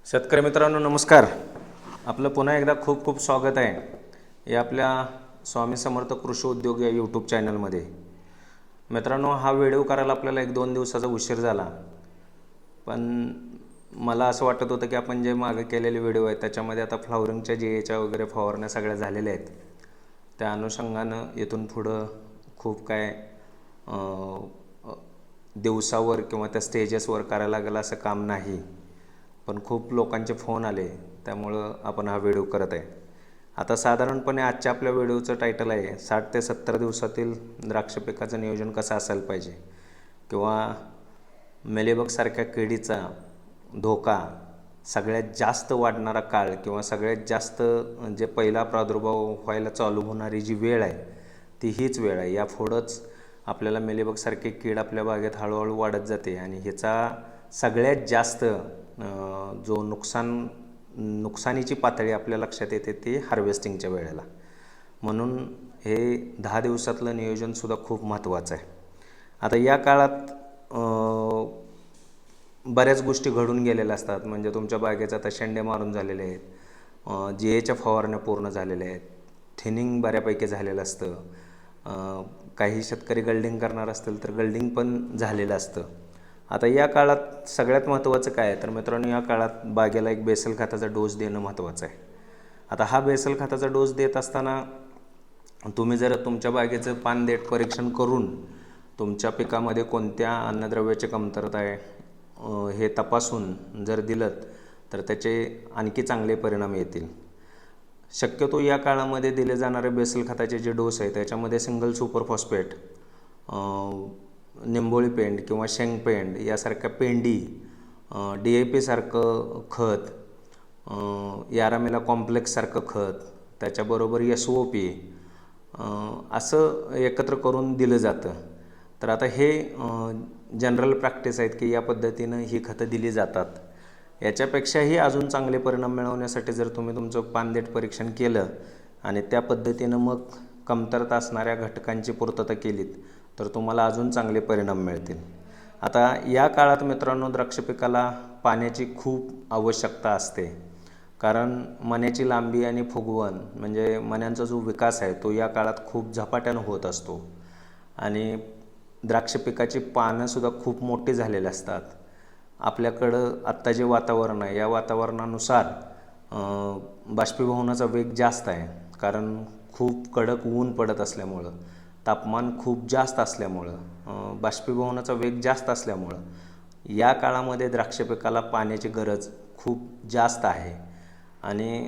शेतकरी मित्रांनो नमस्कार. आपलं पुन्हा एकदा खूप खूप स्वागत आहे या आपल्या स्वामी समर्थ कृषी उद्योग या यूट्यूब चॅनलमध्ये. मित्रांनो, हा व्हिडिओ करायला आपल्याला 1-2 दिवसाचा उशीर झाला, पण मला असं वाटत होतं की आपण जे मागे केलेले व्हिडिओ आहेत त्याच्यामध्ये आता फ्लावरिंगच्या जीएच्या वगैरे फवारण्या सगळ्या झालेल्या आहेत. त्या अनुषंगानं इथून पुढं खूप काय दिवसावर किंवा त्या स्टेजेसवर करायला लागलं असं काम नाही, पण खूप लोकांचे फोन आले त्यामुळं आपण हा व्हिडिओ करत आहे. आता साधारणपणे आजच्या आपल्या व्हिडिओचं टायटल आहे 60 ते 70 दिवसातील द्राक्ष पिकाचं नियोजन कसं असायला पाहिजे, किंवा मेलीबगसारख्या किडीचा धोका सगळ्यात जास्त वाढणारा काळ किंवा सगळ्यात जास्त जे पहिला प्रादुर्भाव व्हायला चालू होणारी जी वेळ आहे ती हीच वेळ आहे. या पुढंच आपल्याला मेलीबगसारखी कीड आपल्या बागेत हळूहळू वाढत जाते आणि ह्याचा सगळ्यात जास्त जो नुकसानीची पातळी आपल्या लक्षात येते ती हार्वेस्टिंगच्या वेळेला. म्हणून हे 10 दिवसातलं नियोजनसुद्धा खूप महत्त्वाचं आहे. आता या काळात बऱ्याच गोष्टी घडून गेलेल्या असतात. म्हणजे तुमच्या बागेचा आता शेंडे मारून झालेले आहेत, जीएच्या फवारण्या पूर्ण झालेल्या आहेत, थिनिंग बऱ्यापैकी झालेलं असतं, काही शेतकरी गल्डिंग करणार असतील तर गल्डिंग पण झालेलं असतं. आता या काळात सगळ्यात महत्त्वाचं काय आहे तर मित्रांनो, या काळात बागेला एक बेसल खताचा डोस देणं महत्त्वाचं आहे. आता हा बेसल खताचा डोस देत असताना तुम्ही जर तुमच्या बागेचं पानदेठ परीक्षण करून तुमच्या पिकामध्ये कोणत्या अन्नद्रव्याची कमतरता आहे हे तपासून जर दिलं तर त्याचे आणखी चांगले परिणाम येतील. शक्यतो या काळामध्ये दिले जाणारे बेसल खताचे जे डोस आहे त्याच्यामध्ये सिंगल सुपर फॉस्फेट, निंबोळी पेंड किंवा शेंगपेंड यासारख्या पेंडी, DAP सारखं खत, यारामेला कॉम्प्लेक्ससारखं खत, त्याच्याबरोबर SOP असं एकत्र करून दिलं जातं. तर आता हे जनरल प्रॅक्टिस आहेत की या पद्धतीनं ही खतं दिली जातात. याच्यापेक्षाही अजून चांगले परिणाम मिळवण्यासाठी जर तुम्ही तुमचं पानदेठ परीक्षण केलं आणि त्या पद्धतीनं मग कमतरता असणाऱ्या घटकांची पूर्तता केलीत तर तुम्हाला अजून चांगले परिणाम मिळतील. आता या काळात मित्रांनो, द्राक्ष पिकाला पाण्याची खूप आवश्यकता असते, कारण मण्याची लांबी आणि फुगवण म्हणजे मण्यांचा जो विकास आहे तो या काळात खूप झपाट्यानं होत असतो आणि द्राक्ष पिकाची पानंसुद्धा खूप मोठी झालेली असतात. आपल्याकडं आत्ता जे वातावरण आहे या वातावरणानुसार बाष्पीभवनाचा वेग जास्त आहे, कारण खूप कडक ऊन पडत असल्यामुळं, तापमान खूप जास्त असल्यामुळं, बाष्पीभवनाचा वेग जास्त असल्यामुळं या काळामध्ये द्राक्ष पिकाला पाण्याची गरज खूप जास्त आहे. आणि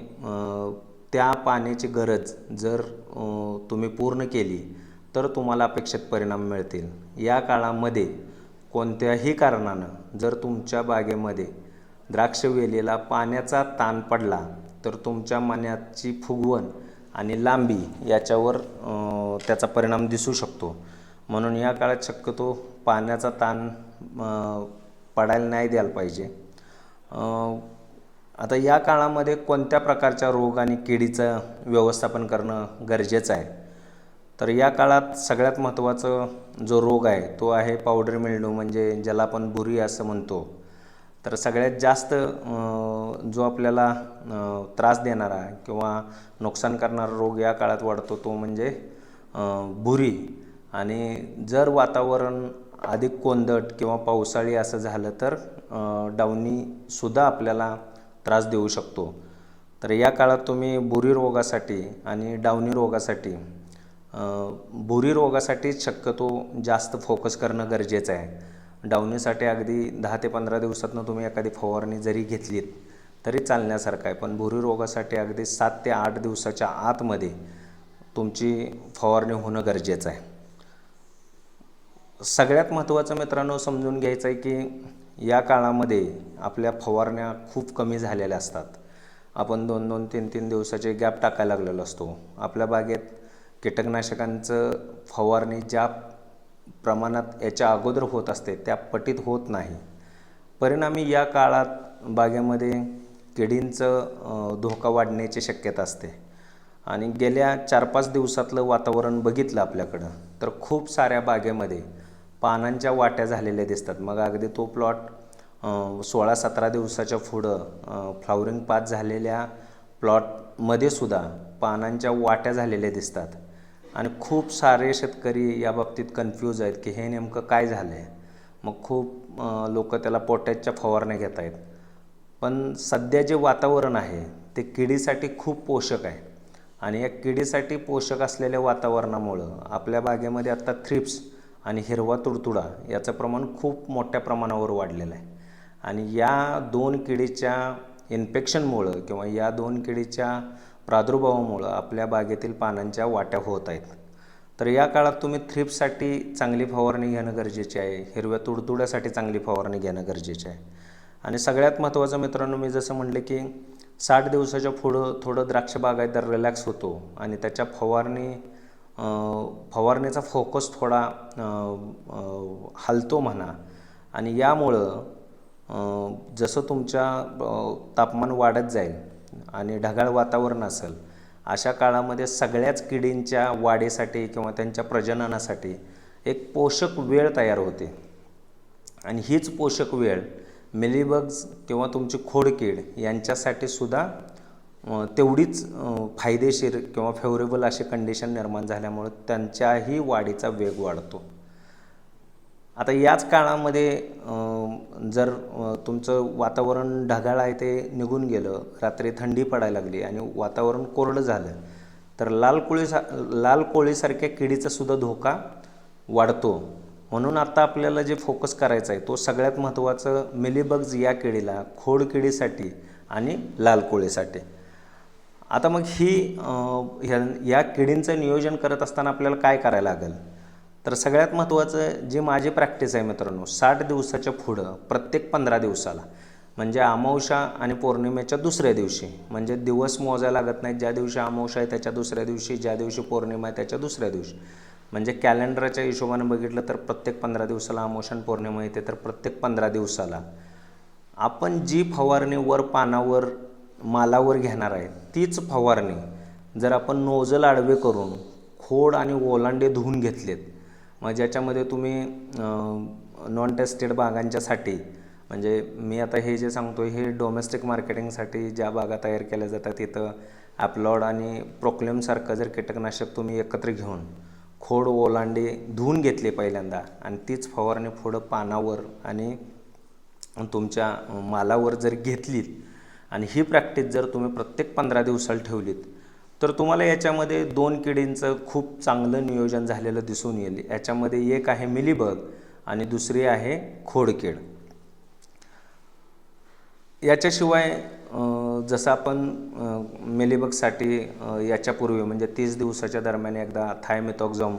त्या पाण्याची गरज जर तुम्ही पूर्ण केली तर तुम्हाला अपेक्षित परिणाम मिळतील. या काळामध्ये कोणत्याही कारणानं जर तुमच्या बागेमध्ये द्राक्षवेलीला पाण्याचा ताण पडला तर तुमच्या मण्याची फुगवण आणि लांबी याच्यावर त्याचा परिणाम दिसू शकतो. म्हणून या काळात शक्यतो पाण्याचा ताण पडायला नाही द्यायला पाहिजे. आता या काळामध्ये कोणत्या प्रकारच्या रोग आणि किडीचं व्यवस्थापन करणं गरजेचं आहे तर या काळात सगळ्यात महत्त्वाचं जो रोग आहे तो आहे पावडर मिल्ड्यू, म्हणजे ज्याला आपण बुरी असं म्हणतो. तर सगळ्यात जास्त जो आपल्याला त्रास देणारा किंवा नुकसान करणारा रोग या काळात वाढतो तो म्हणजे बुरी. आणि जर अधिक कोंदट किंवा पावसाळी असं झालं तर डावणीसुद्धा आपल्याला त्रास देऊ शकतो. तर या काळात तुम्ही बुरी रोगासाठी आणि डावणी रोगासाठी, बुरी रोगासाठी शक्यतो जास्त फोकस करणं गरजेचं आहे. डावणीसाठी अगदी 10 ते 15 दिवसातनं तुम्ही एखादी फवारणी जरी घेतलीत तरी चालण्यासारखं आहे, पण बुरी रोगासाठी अगदी 7 ते 8 दिवसाच्या आतमध्ये तुमची फवारणी होणं गरजेचं आहे. सगळ्यात महत्त्वाचं मित्रांनो समजून घ्यायचं आहे की या काळामध्ये आपल्या फवारण्या खूप कमी झालेल्या असतात. आपण 2-2, 3-3 दिवसाचे गॅप टाकायला लागलेलो असतो. आपल्या बागेत कीटकनाशकांचं फवारणी ज्या प्रमाणात याच्या अगोदर होत असते त्या पटीत होत नाही. परिणामी या काळात बागेमध्ये किडींचं धोका वाढण्याची शक्यता असते. आणि गेल्या 4-5 दिवसातलं वातावरण बघितलं आपल्याकडं तर खूप साऱ्या बागेमध्ये पानांच्या वाट्या झालेल्या दिसतात. मग अगदी तो प्लॉट 16-17 दिवसाच्या पुढं फ्लावरिंग पास झालेल्या प्लॉटमध्ये सुद्धा पानांच्या वाट्या झालेल्या दिसतात आणि खूप सारे शेतकरी या बाबतीत कन्फ्यूज आहेत की हे नेमकं काय झालं आहे. मग खूप लोक त्याला पोटॅशच्या फवारण्या घेत आहेत. पण सध्या जे वातावरण आहे ते किडीसाठी खूप पोषक आहे आणि या किडीसाठी पोषक असलेल्या वातावरणामुळं आपल्या बागेमध्ये आता थ्रिप्स आणि हिरवा तुडतुडा याचं प्रमाण खूप मोठ्या प्रमाणावर वाढलेलं आहे. आणि या दोन किडीच्या इन्फेक्शनमुळं किंवा या दोन किडीच्या प्रादुर्भावामुळं आपल्या बागेतील पानांच्या वाट्या होत आहेत. तर या काळात तुम्ही थ्रिप्ससाठी चांगली फवारणी घेणं गरजेचे आहे, हिरव्या तुडतुड्यासाठी चांगली फवारणी घेणं गरजेचे आहे. आणि सगळ्यात महत्त्वाचं मित्रांनो, मी जसं म्हटलं की 60 दिवसाच्या पुढं थोडं द्राक्ष बागायतदार रिलॅक्स होतो आणि त्याच्या फवारणीचा फोकस थोडा हलतो म्हणा. आणि यामुळं जसं तुमच्या तापमान वाढत जाईल आणि ढगाळ वातावरण असेल अशा काळामध्ये सगळ्याच किडींच्या वाढीसाठी किंवा त्यांच्या प्रजननासाठी एक पोषक वेळ तयार होते. आणि हीच पोषक वेळ मिलीबग्स किंवा तुमची खोडकीड यांच्यासाठी सुद्धा तेवढीच फायदेशीर किंवा फेवरेबल अशी कंडिशन निर्माण झाल्यामुळे त्यांच्याही वाढीचा वेग वाढतो. आता याच काळामध्ये जर तुमचं वातावरण ढगाळ आहे ते निघून गेलं, रात्री थंडी पडायला लागली आणि वातावरण कोरडं झालं तर लाल कोळीसारख्या किडीचा सुद्धा धोका वाढतो. म्हणून आता आपल्याला जे फोकस करायचं आहे तो सगळ्यात महत्त्वाचं मिलीबग्स या किडीला, खोडकिडीसाठी आणि लाल कोळीसाठी. आता मग या किडींचं नियोजन करत असताना आपल्याला काय करायला लागेल, तर सगळ्यात महत्त्वाचं जे माझी प्रॅक्टिस आहे मित्रांनो, 60 दिवसाच्या पुढं प्रत्येक 15 दिवसाला म्हणजे अमावस्या आणि पौर्णिमेच्या दुसऱ्या दिवशी, म्हणजे दिवस मोजायला लागत नाही, ज्या दिवशी अमावस्या आहे त्याच्या दुसऱ्या दिवशी, ज्या दिवशी पौर्णिमा आहे त्याच्या दुसऱ्या दिवशी, म्हणजे कॅलेंडरच्या हिशोबाने बघितलं तर प्रत्येक 15 दिवसाला अमावस्या आणि पौर्णिमा येते. तर प्रत्येक 15 दिवसाला आपण जी फवारणी वर पानावर मालावर घेणार आहे तीच फवारणी जर आपण नोजल आडवे करून खोड आणि ओलांडे धुवून घेतलेत, मग ज्याच्यामध्ये तुम्ही नॉन टेस्टेड बागांच्यासाठी, म्हणजे मी आता हे जे सांगतो हे डोमेस्टिक मार्केटिंगसाठी ज्या बागा तयार केल्या जातात तिथं ॲप्लॉड आणि प्रोक्लेमसारखं जर कीटकनाशक तुम्ही एकत्र घेऊन खोड ओलांडे धुवून घेतले पहिल्यांदा आणि तीच फवारणी पुढं पानावर आणि तुमच्या मालावर जर घेतलीत आणि ही प्रॅक्टिस जर तुम्ही प्रत्येक 15 दिवसाला ठेवलीत तर तुम्हाला याच्यामध्ये 2 किडींचं खूप चांगलं नियोजन झालेलं दिसून येईल. याच्यामध्ये एक आहे मिलीबग आणि दुसरी आहे खोडकीड. याच्याशिवाय जसं आपण मिलीबगसाठी याच्यापूर्वी म्हणजे 30 दिवसाच्या दरम्यान एकदा थायमेथॉक्झम,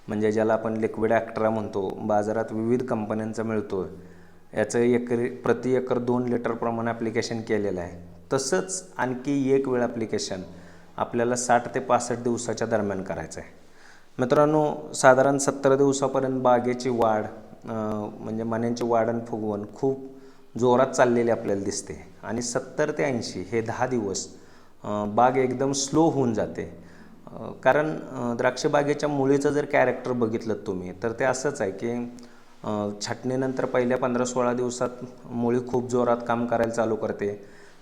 म्हणजे ज्याला आपण लिक्विड ॲक्ट्रा म्हणतो, बाजारात विविध कंपन्यांचा मिळतो, याचं प्रति एकर 2 लिटर प्रमाणे ॲप्लिकेशन केलेलं आहे. तसंच आणखी एक वेळ ॲप्लिकेशन आपल्याला 60 ते 65 दिवसाच्या दरम्यान करायचं आहे. मित्रांनो, साधारण 70 दिवसापर्यंत बागेची वाढ म्हणजे मण्यांची वाढ आणि फुगवण खूप जोरात चाललेली आपल्याला दिसते आणि 70 ते 80 हे 10 दिवस बाग एकदम स्लो होऊन जाते. कारण द्राक्ष बागेच्या मुळीचं जर कॅरेक्टर बघितलं तुम्ही तर ते असंच आहे की छाटणीनंतर पहिल्या 15-16 दिवसात मुळी खूप जोरात काम करायला चालू करते.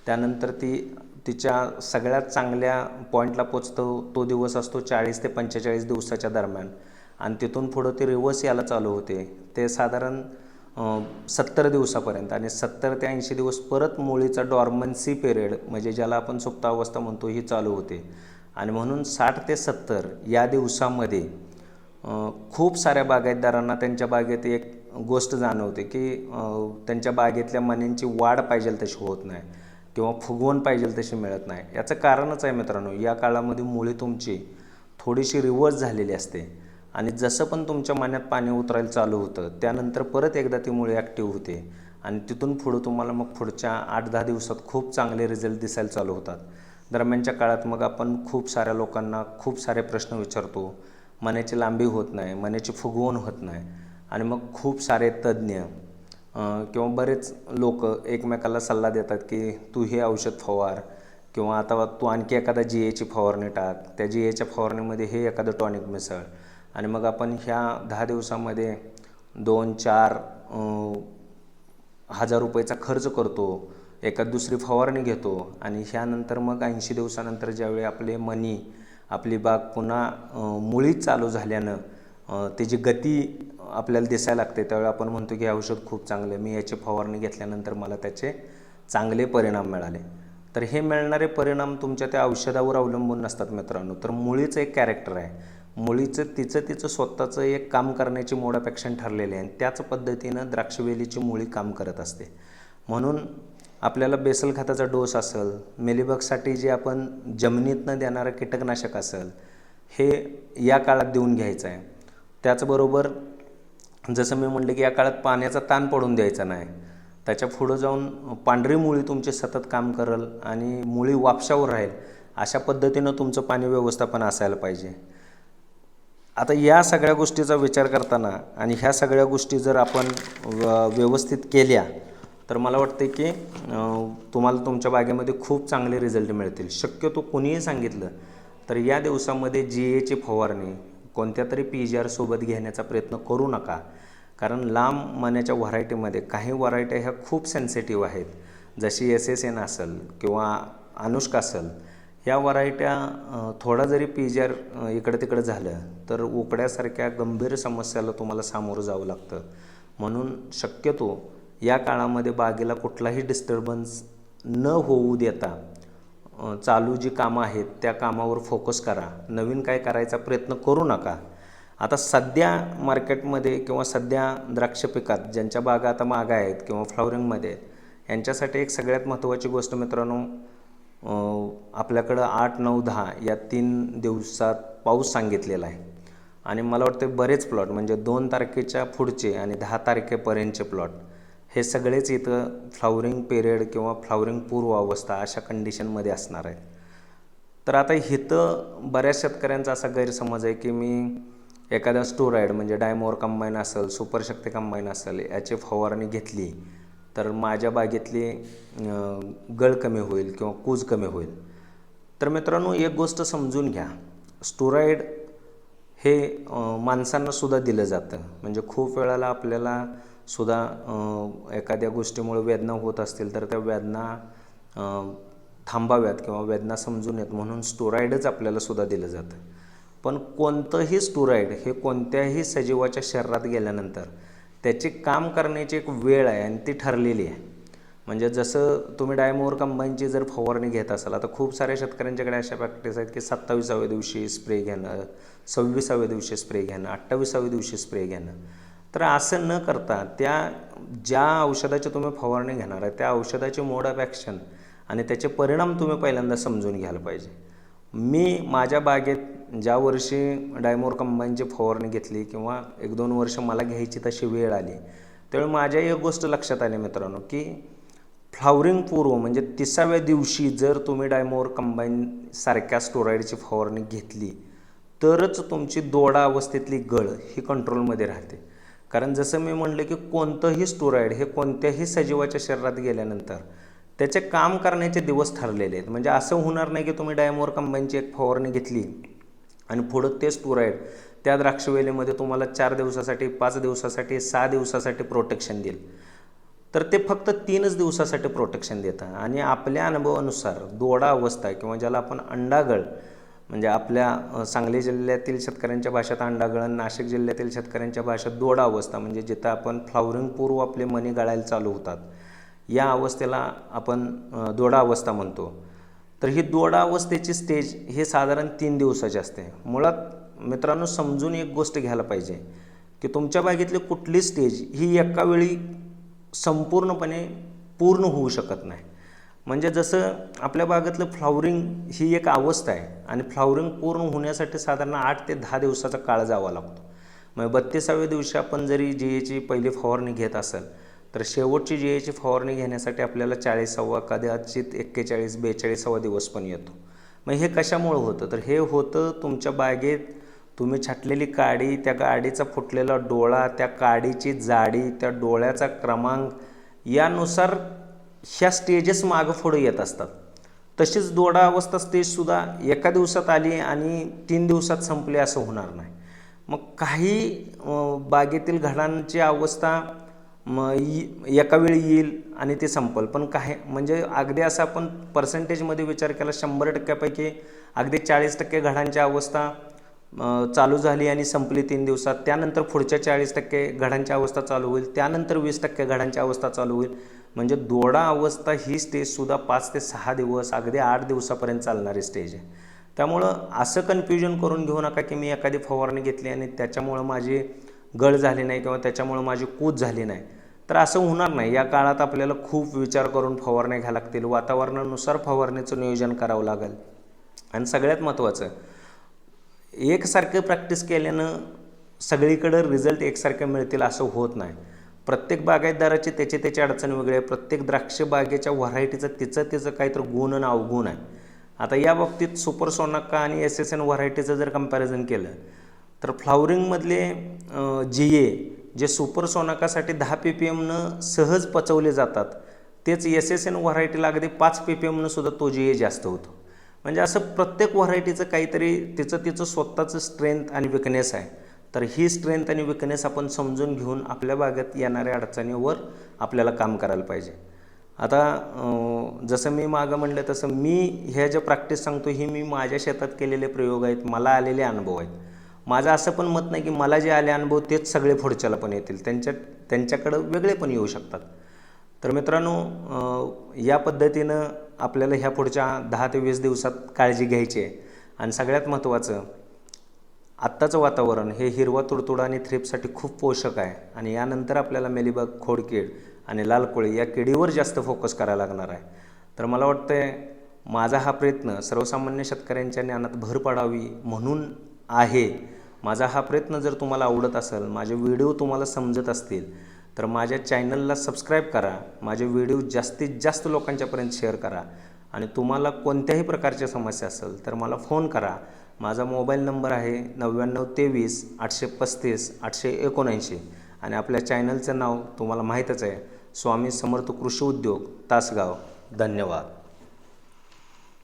त्यानंतर ती तिच्या सगळ्यात चांगल्या पॉईंटला पोचतो तो दिवस असतो 40 ते 45 दिवसाच्या दरम्यान आणि तिथून पुढं ती रिवर्स यायला चालू होते. ते साधारण 70 दिवसापर्यंत आणि 70 ते 80 दिवस परत मुळीचा डॉर्मन्सी पिरियड, म्हणजे ज्याला आपण सुप्तावस्था म्हणतो, ही चालू होते. आणि म्हणून 60 ते 70 या दिवसामध्ये खूप साऱ्या बागायतदारांना त्यांच्या बागेत एक गोष्ट जाणवते की त्यांच्या बागेतल्या मण्यांची वाढ पाहिजे तशी होत नाही किंवा फुगवण पाहिजे तशी मिळत नाही. याचं कारणच आहे मित्रांनो, या काळामध्ये मुळी तुमची थोडीशी रिवर्स झालेली असते आणि जसं पण तुमच्या मण्यात पाणी उतरायला चालू होतं त्यानंतर परत एकदा ती मुळी ॲक्टिव्ह होते आणि तिथून पुढं तुम्हाला मग पुढच्या 8-10 दिवसात खूप चांगले रिझल्ट दिसायला चालू होतात. दरम्यानच्या काळात मग आपण खूप साऱ्या लोकांना खूप सारे प्रश्न विचारतो, मण्याची लांबी होत नाही, मण्याची फुगवण होत नाही आणि मग खूप सारे तज्ज्ञ किंवा बरेच लोक एकमेकाला सल्ला देतात की तू हे औषध फवार किंवा आता तू आणखी एखादा GAची फवारणी टाक, त्या GAच्या फवारणीमध्ये हे एखादं टॉनिक मिसळ आणि मग आपण ह्या 10 दिवसामध्ये 2-4 ₹1000चा खर्च करतो, एखाद दुसरी फवारणी घेतो आणि ह्यानंतर मग 80 दिवसानंतर ज्यावेळी आपली बाग पुन्हा मुळीच चालू झाल्यानं त्याची गती आपल्याला दिसायला लागते, त्यावेळी आपण म्हणतो की हे औषध खूप चांगलं आहे, मी याची फवारणी घेतल्यानंतर मला त्याचे चांगले परिणाम मिळाले. तर हे मिळणारे परिणाम तुमच्या त्या औषधावर अवलंबून नसतात मित्रांनो. तर मुळीचं एक कॅरेक्टर आहे, मुळीचं तिचं स्वतःचं एक काम करण्याची मोड ऑफ ॲक्शन ठरलेले आहे आणि त्याच पद्धतीनं द्राक्षवेलीची मुळी काम करत असते. म्हणून आपल्याला बेसल खताचा डोस असेल, मेलिबगसाठी जे आपण जमिनीतनं देणारं कीटकनाशक असेल, हे या काळात देऊन घ्यायचं आहे. त्याचबरोबर जसं मी म्हटलं की या काळात पाण्याचा ताण पडून द्यायचा नाही. त्याच्या पुढं जाऊन पांढरी मुळी तुमची सतत काम करेल आणि मुळी वापशावर राहील, अशा पद्धतीनं तुमचं पाणी व्यवस्थापन असायला पाहिजे. आता या सगळ्या गोष्टीचा विचार करताना आणि ह्या सगळ्या गोष्टी जर आपण व्यवस्थित केल्या तर मला वाटते की तुम्हाला तुमच्या बागेमध्ये खूप चांगले रिझल्ट मिळतील. शक्यतो कुणीही सांगितलं तर या दिवसामध्ये GAची फवारणी कोणत्या तरी PGR सोबत घेण्याचा प्रयत्न करू नका. कारण लांब मण्याच्या व्हरायटीमध्ये काही व्हरायट्या ह्या खूप सेन्सिटिव्ह आहेत, जशी SSN असेल किंवा अनुष्का असेल. ह्या व्हरायट्या थोडा जरी PGR इकडं तिकडं झालं तर उकड्यासारख्या गंभीर समस्याला तुम्हाला सामोरं जावं लागतं. म्हणून शक्यतो या काळामध्ये बागेला कुठलाही डिस्टर्बन्स न होऊ देता चालू जी कामं आहेत त्या कामावर फोकस करा. नवीन काय करायचा प्रयत्न करू नका. आता सध्या मार्केटमध्ये किंवा सध्या द्राक्ष पिकात ज्यांच्या बागा आता मागं आहेत किंवा फ्लॉवरिंगमध्ये आहेत, यांच्यासाठी एक सगळ्यात महत्त्वाची गोष्ट मित्रांनो, आपल्याकडं 8, 9, 10 या 3 दिवसात पाऊस सांगितलेला आहे आणि मला वाटतं बरेच प्लॉट म्हणजे 2 तारखेच्या पुढचे आणि 10 तारखेपर्यंतचे प्लॉट हे सगळेच इथं फ्लॉवरिंग पिरियड किंवा फ्लॉवरिंग पूर्व अवस्था अशा कंडिशनमध्ये असणार आहेत. तर आता इथं बऱ्याच शेतकऱ्यांचा असा गैरसमज आहे की मी एखादा स्टोराईड म्हणजे डायमोर कंबाईन असेल, सुपरशक्ती कंबाईन असेल, याची फवारणी घेतली तर माझ्या बागेतली गळ कमी होईल किंवा कूज कमी होईल. तर मित्रांनो एक गोष्ट समजून घ्या, स्टोराईड हे माणसांनासुद्धा दिलं जातं. म्हणजे खूप वेळाला आपल्याला सुद्धा एखाद्या गोष्टीमुळे वेदना होत असतील तर त्या वेदना थांबाव्यात किंवा वेदना समजून येत म्हणून स्टोराईडच आपल्याला सुद्धा दिलं जातं. पण कोणतंही स्टोराईड हे कोणत्याही सजीवाच्या शरीरात गेल्यानंतर त्याची काम करण्याची एक वेळ आहे आणि ती ठरलेली आहे. म्हणजे जसं तुम्ही डायमोर कंबाईनची जर फवारणी घेत असाल, आता खूप साऱ्या शेतकऱ्यांच्याकडे अशा प्रॅक्टिस आहेत की 27व्या दिवशी स्प्रे घेणं, 26व्या दिवशी स्प्रे घेणं, 28व्या दिवशी स्प्रे घेणं. तर असं न करता ज्या औषधाची तुम्ही फवारणी घेणार आहे त्या औषधाची मोड ऑफ ॲक्शन आणि त्याचे परिणाम तुम्ही पहिल्यांदा समजून घ्यायला पाहिजे. मी माझ्या बागेत ज्या वर्षी डायमोर कंबाईनची फवारणी घेतली किंवा 1-2 वर्ष मला घ्यायची तशी वेळ आली, त्यावेळी माझ्या एक गोष्ट लक्षात आली मित्रांनो की फ्लॉवरिंग पूर्व म्हणजे 30व्या दिवशी जर तुम्ही डायमोर कंबाईन सारख्या स्टोराईडची फवारणी घेतली तरच तुमची दोडा अवस्थेतली गळ ही कंट्रोलमध्ये राहते. कारण जसं मी म्हटलं की कोणतंही स्टोराईड हे कोणत्याही सजीवाच्या शरीरात गेल्यानंतर त्याचे काम करण्याचे दिवस ठरलेले आहेत. म्हणजे असं होणार नाही की तुम्ही डायमोर कंबाईनची एक फवारणी घेतली आणि पुढं ते स्टोराईड त्या द्राक्षवेलीमध्ये तुम्हाला 4 दिवसासाठी, 5 दिवसासाठी, 6 दिवसासाठी प्रोटेक्शन देईल. तर ते फक्त 3च दिवसासाठी प्रोटेक्शन देतं. आणि आपल्या अनुभवानुसार दोडा अवस्था किंवा ज्याला आपण अंडागळ म्हणजे आपल्या सांगली जिल्ह्यातील शेतकऱ्यांच्या भाषेत अंडागळ, नाशिक जिल्ह्यातील शेतकऱ्यांच्या भाषेत दोडा अवस्था म्हणजे जिथं आपण फ्लॉवरिंग पूर्व आपले मणी गळायला चालू होतात, या अवस्थेला आपण दोडा अवस्था म्हणतो. तर ही दोडा अवस्थेची स्टेज हे साधारण 3 दिवसाची असते. मुळात मित्रांनो समजून एक गोष्ट घ्यायला पाहिजे की तुमच्या बागेतली कुठली स्टेज ही एका वेळी संपूर्णपणे पूर्ण होऊ शकत नाही. म्हणजे जसं आपल्या बागेतलं फ्लॉवरिंग ही एक अवस्था आहे आणि फ्लॉवरिंग पूर्ण होण्यासाठी साधारण 8 ते 10 दिवसाचा काळ जावा लागतो. मग 32व्या दिवशी आपण जरी GAची पहिली फवारणी घेत असेल तर शेवटची GAची फवारणी घेण्यासाठी आपल्याला 40वा कदाचित 41-42वा दिवस पण येतो. मग हे कशामुळं होतं? तर हे होतं तुमच्या बागेत तुम्ही छाटलेली काडी, त्या काडीचा फुटलेला डोळा, त्या काडीची जाडी, त्या डोळ्याचा क्रमांक यानुसार ह्या स्टेजेस मागं पुढे येत असतात. तशीच दोडा अवस्था स्टेजसुद्धा एका दिवसात आली आणि 3 दिवसात संपली असं होणार नाही. मग काही बागेतील घडांची अवस्था एका वेळी येईल आणि ते संपल. पण काय म्हणजे अगदी असं आपण पर्सेंटेजमध्ये विचार केला 100%पैकी अगदी 40% घडांची अवस्था चालू झाली आणि संपली 3 दिवसात. त्यानंतर पुढच्या 40% घडांची अवस्था चालू होईल, त्यानंतर 20% घडांची अवस्था चालू होईल. म्हणजे दोडा अवस्था ही स्टेजसुद्धा 5 ते 6 दिवस अगदी 8 दिवसापर्यंत चालणारी स्टेज आहे. त्यामुळं असं कन्फ्युजन करून घेऊ नका की मी एखादी फवारणी घेतली आणि त्याच्यामुळं माझी गळ झाली नाही किंवा त्याच्यामुळं माझी कूच झाली नाही. तर असं होणार नाही. या काळात आपल्याला खूप विचार करून फवारण्या घ्याव्या लागतील, वातावरणानुसार फवारणीचं नियोजन करावं लागेल. आणि सगळ्यात महत्त्वाचं, एकसारखं प्रॅक्टिस केल्यानं सगळीकडं रिझल्ट एकसारखे मिळतील असं होत नाही. प्रत्येक बागायतदाराची त्याची अडचण वेगळी आहे. प्रत्येक द्राक्ष बागेच्या व्हरायटीचं तिचं काहीतरी गुण आणि अवगुण आहे. आता या बाबतीत सुपर सोनाका आणि SSN व्हरायटीचं जर कंपॅरिझन केलं तर फ्लावरिंगमधले GA जे सुपर सोनाकासाठी 10 ppmनं सहज पचवले जातात, तेच SSN व्हरायटीला अगदी 5 ppmनं सुद्धा तो GA जास्त होतो. म्हणजे असं प्रत्येक व्हरायटीचं काहीतरी तिचं स्वतःचं स्ट्रेंथ आणि विकनेस आहे. तर ही स्ट्रेंथ आणि विकनेस आपण समजून घेऊन आपल्या बागेत येणाऱ्या अडचणीवर आपल्याला काम करायला पाहिजे. आता जसं मी मागं म्हणलं तसं मी ह्या ज्या प्रॅक्टिस सांगतो ही मी माझ्या शेतात केलेले प्रयोग आहेत, मला आलेले अनुभव आहेत. माझं असं पण मत नाही की मला जे आले अनुभव तेच सगळे पुढच्याला पण येतील, त्यांच्याकडं वेगळे पण येऊ शकतात. तर मित्रांनो, या पद्धतीनं आपल्याला ह्या पुढच्या 10 ते 20 दिवसात काळजी घ्यायची आहे. आणि सगळ्यात महत्त्वाचं, आत्ताचं वातावरण हे हिरवा तुडतुडा आणि थ्रिप्ससाठी खूप पोषक आहे. आणि यानंतर आपल्याला मेलीबग, खोडकीड आणि लाल कोळी या किडीवर जास्त फोकस करायला लागणार आहे. तर मला वाटतं माझा हा प्रयत्न सर्वसामान्य शेतकऱ्यांच्या ज्ञानात भर पडावी म्हणून आहे. माझा हा प्रयत्न जर तुम्हाला आवडत असेल, माझे व्हिडिओ तुम्हाला समजत असतील तर माझ्या चॅनलला सबस्क्राईब करा, माझे व्हिडिओ जास्तीत जास्त लोकांच्यापर्यंत शेअर करा. आणि तुम्हाला कोणत्याही प्रकारच्या समस्या असेल तर मला फोन करा. माझा मोबाईल नंबर आहे 9923 835 879. आणि आपल्या चॅनलचं नाव तुम्हाला माहीतच आहे, स्वामी समर्थ कृषी उद्योग तासगाव. धन्यवाद.